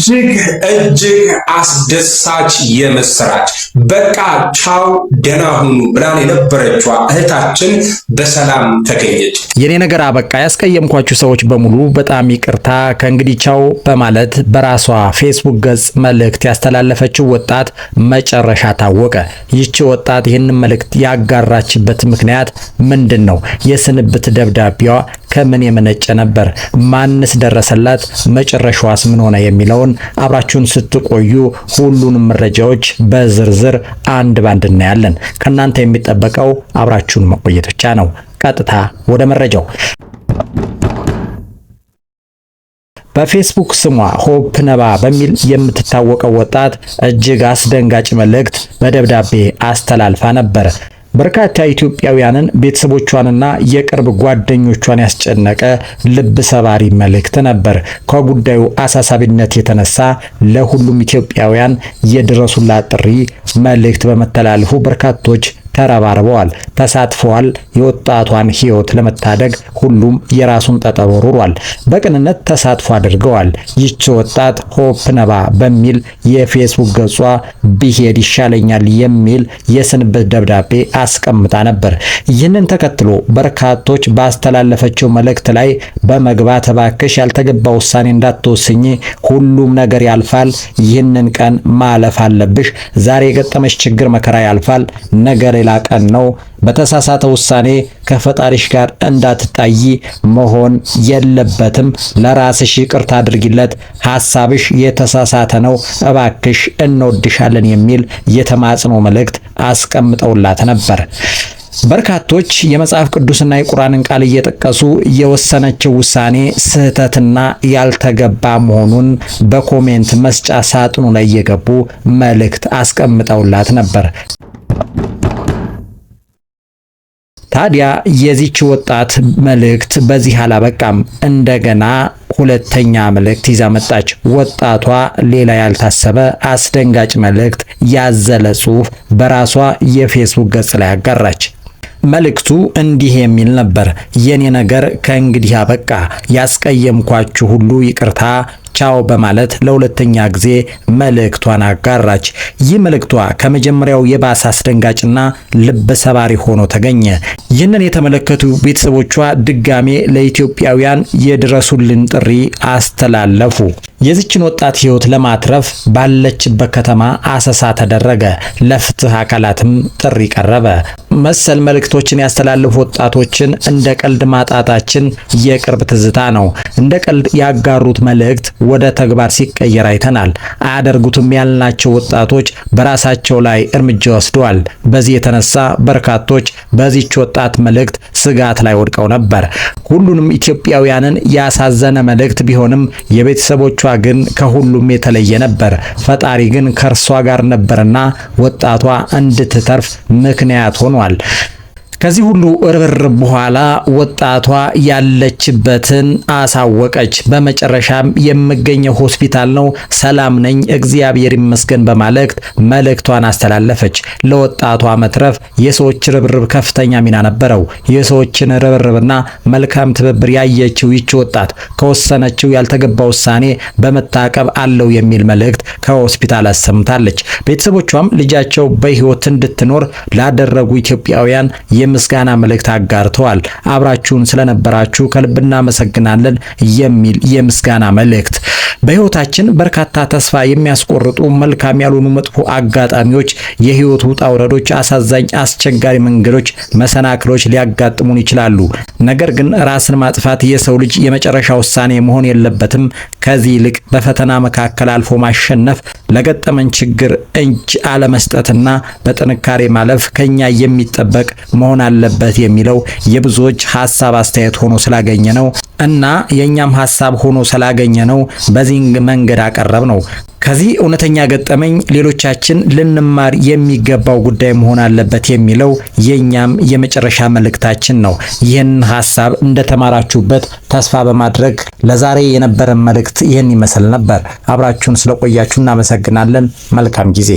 እጅግ አስደሳች የምስራች በቃ ቻው ደህና ሁኑ ብላን የነበረችዋ እህታችን በሰላም ተገኘች። የኔ ነገር አበቃ። ያስቀየምኳችሁ ሰዎች በሙሉ በጣም ይቅርታ። ከእንግዲህ ቻው በማለት በራሷ ፌስቡክ ገጽ መልእክት ያስተላለፈችው ወጣት መጨረሻ ታወቀ። ይህች ወጣት ይህንን መልእክት ያጋራችበት ምክንያት ምንድን ነው? የስንብት ደብዳቤዋ ከምን የመነጨ ነበር? ማንስ ደረሰላት? መጨረሻዋስ ምን ሆነ? የሚለውን አብራችሁን ስትቆዩ ሁሉንም መረጃዎች በዝርዝር አንድ ባንድ እናያለን። ከናንተ የሚጠበቀው አብራችሁን መቆየት ብቻ ነው። ቀጥታ ወደ መረጃው። በፌስቡክ ስሟ ሆፕ ነባ በሚል የምትታወቀው ወጣት እጅግ አስደንጋጭ መልእክት በደብዳቤ አስተላልፋ ነበር። በርካታ ኢትዮጵያውያንን ቤተሰቦቿንና የቅርብ ጓደኞቿን ያስጨነቀ ልብ ሰባሪ መልእክት ነበር። ከጉዳዩ አሳሳቢነት የተነሳ ለሁሉም ኢትዮጵያውያን የድረሱላት ጥሪ መልእክት በመተላለፉ በርካቶች ተረባርበዋል፣ ተሳትፈዋል። የወጣቷን ሕይወት ለመታደግ ሁሉም የራሱን ጠጠር ወርውሯል፣ በቅንነት ተሳትፎ አድርገዋል። ይህች ወጣት ሆፕ ነባ በሚል የፌስቡክ ገጿ ቢሄድ ይሻለኛል የሚል የስንብት ደብዳቤ አስቀምጣ ነበር። ይህንን ተከትሎ በርካቶች ባስተላለፈችው መልእክት ላይ በመግባት እባክሽ ያልተገባ ውሳኔ እንዳትወስኝ፣ ሁሉም ነገር ያልፋል፣ ይህንን ቀን ማለፍ አለብሽ፣ ዛሬ የገጠመሽ ችግር መከራ ያልፋል፣ ነገ ሌላ ቀን ነው፣ በተሳሳተ ውሳኔ ከፈጣሪሽ ጋር እንዳትጣይ መሆን የለበትም፣ ለራስሽ ይቅርታ አድርጊለት፣ ሐሳብሽ የተሳሳተ ነው፣ እባክሽ እንወድሻለን የሚል የተማጽኖ መልእክት አስቀምጠውላት ነበር። በርካቶች የመጽሐፍ ቅዱስና የቁርአንን ቃል እየጠቀሱ የወሰነችው ውሳኔ ስህተትና ያልተገባ መሆኑን በኮሜንት መስጫ ሳጥኑ ላይ እየገቡ መልእክት አስቀምጠውላት ነበር። ታዲያ የዚች ወጣት መልእክት በዚህ አላበቃም። እንደገና ሁለተኛ መልእክት ይዛ መጣች። ወጣቷ ሌላ ያልታሰበ አስደንጋጭ መልእክት ያዘለ ጽሑፍ በራሷ የፌስቡክ ገጽ ላይ አጋራች። መልእክቱ እንዲህ የሚል ነበር። የኔ ነገር ከእንግዲህ አበቃ፣ ያስቀየምኳችሁ ሁሉ ይቅርታ፣ ቻው በማለት ለሁለተኛ ጊዜ መልእክቷን አጋራች። ይህ መልእክቷ ከመጀመሪያው የባሰ አስደንጋጭና ልብ ሰባሪ ሆኖ ተገኘ። ይህንን የተመለከቱ ቤተሰቦቿ ድጋሜ ለኢትዮጵያውያን የድረሱልን ጥሪ አስተላለፉ። የዚችን ወጣት ሕይወት ለማትረፍ ባለችበት ከተማ አሰሳ ተደረገ። ለፍትህ አካላትም ጥሪ ቀረበ። መሰል መልእክቶችን ያስተላልፉ ወጣቶችን እንደ ቀልድ ማጣታችን የቅርብ ትዝታ ነው። እንደ ቀልድ ያጋሩት መልእክት ወደ ተግባር ሲቀየር አይተናል። አያደርጉትም ያልናቸው ወጣቶች በራሳቸው ላይ እርምጃ ወስደዋል። በዚህ የተነሳ በርካቶች በዚች ወጣት መልእክት ስጋት ላይ ወድቀው ነበር። ሁሉንም ኢትዮጵያውያንን ያሳዘነ መልእክት ቢሆንም የቤተሰቦቿ ግን ከሁሉም የተለየ ነበር። ፈጣሪ ግን ከእርሷ ጋር ነበርና ወጣቷ እንድትተርፍ ምክንያት ሆኗል። ከዚህ ሁሉ ርብርብ በኋላ ወጣቷ ያለችበትን አሳወቀች። በመጨረሻም የምገኘው ሆስፒታል ነው፣ ሰላም ነኝ፣ እግዚአብሔር ይመስገን በማለት መልእክቷን አስተላለፈች። ለወጣቷ መትረፍ የሰዎች ርብርብ ከፍተኛ ሚና ነበረው። የሰዎችን ርብርብና መልካም ትብብር ያየችው ይች ወጣት ከወሰነችው ያልተገባ ውሳኔ በመታቀብ አለው የሚል መልእክት ከሆስፒታል አሰምታለች። ቤተሰቦቿም ልጃቸው በሕይወት እንድትኖር ላደረጉ ኢትዮጵያውያን የምስጋና መልእክት አጋርተዋል። አብራችሁን ስለነበራችሁ ከልብ እናመሰግናለን የሚል የምስጋና መልእክት። በሕይወታችን በርካታ ተስፋ የሚያስቆርጡ መልካም ያልሆኑ መጥፎ አጋጣሚዎች፣ የሕይወት ውጣ ውረዶች፣ አሳዛኝ አስቸጋሪ መንገዶች፣ መሰናክሎች ሊያጋጥሙን ይችላሉ። ነገር ግን ራስን ማጥፋት የሰው ልጅ የመጨረሻ ውሳኔ መሆን የለበትም። ከዚህ ይልቅ በፈተና መካከል አልፎ ማሸነፍ፣ ለገጠመን ችግር እጅ አለመስጠትና በጥንካሬ ማለፍ ከኛ የሚጠበቅ መሆን አለበት የሚለው የብዙዎች ሐሳብ አስተያየት ሆኖ ስላገኘ ነው እና የኛም ሐሳብ ሆኖ ስላገኘ ነው በዚህ መንገድ አቀረብ ነው። ከዚህ እውነተኛ ገጠመኝ ሌሎቻችን ልንማር የሚገባው ጉዳይ መሆን አለበት የሚለው የኛም የመጨረሻ መልእክታችን ነው። ይህን ሐሳብ እንደተማራችሁበት ተስፋ በማድረግ ለዛሬ የነበረን መልእክት ይህን ይመስል ነበር። አብራችሁን ስለቆያችሁ እናመሰግናለን። መልካም ጊዜ